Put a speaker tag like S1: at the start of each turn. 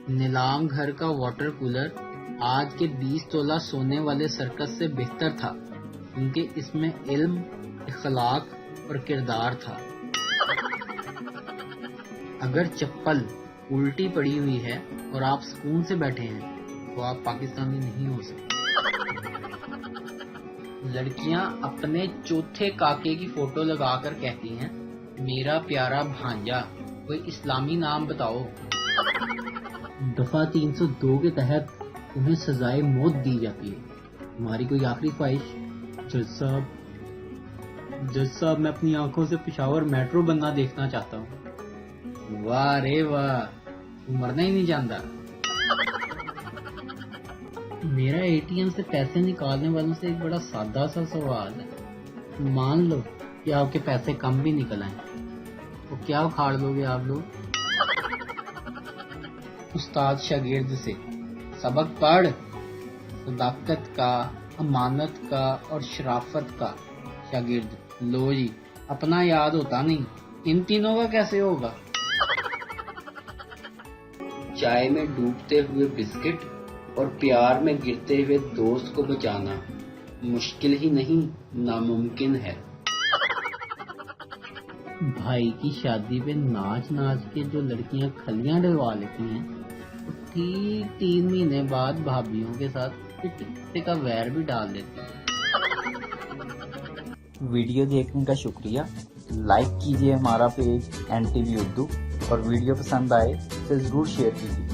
S1: نیلام گھر کا water cooler آج کے 20 تولہ سونے والے سرکس سے بہتر تھا، کیونکہ اس میں علم، اخلاق اور کردار تھا۔ اگر چپل الٹی پڑی ہوئی ہے اور آپ سکون سے بیٹھے ہیں تو آپ پاکستانی نہیں ہو سکتے۔ لڑکیاں اپنے چوتھے کاکے کی فوٹو لگا کر کہتی ہیں میرا پیارا بھانجا، کوئی اسلامی نام بتاؤ۔ دفعہ 302 کے تحت انہیں سزائے موت دی جاتی ہے۔ ہماری کوئی آخری خواہش؟ جج صاحب میں اپنی آنکھوں سے پشاور میٹرو بننا دیکھنا چاہتا ہوں۔ واہ رے واہ، تو مرنا ہی نہیں جانتا۔ میرا اے ٹی ایم سے پیسے نکالنے والوں سے ایک بڑا سادہ سا سوال ہے، مان لو کہ آپ کے پیسے کم بھی نکل آئیں تو کیا اکھاڑ لو گے آپ لوگ؟ استاد شاگرد سے سبق پڑھ، صداقت کا، امانت کا اور شرافت کا۔ شاگرد لو جی، اپنا یاد ہوتا نہیں، ان تینوں کا کیسے ہوگا؟ چائے میں ڈوبتے ہوئے بسکٹ اور پیار میں گرتے ہوئے دوست کو بچانا مشکل ہی نہیں، ناممکن ہے۔ بھائی کی شادی پہ ناچ ناچ کے جو لڑکیاں کھلیاں ڈلوا لیتی ہیں، وہ ٹھیک 3 مہینے بعد بھابھیوں کے ساتھ ٹکے کا ویر بھی ڈال دیتی ہیں۔
S2: ویڈیو دیکھنے کا شکریہ۔ لائک کیجیے ہمارا پیج NTV اردو، اور ویڈیو پسند آئے تو ضرور شیئر کیجیے۔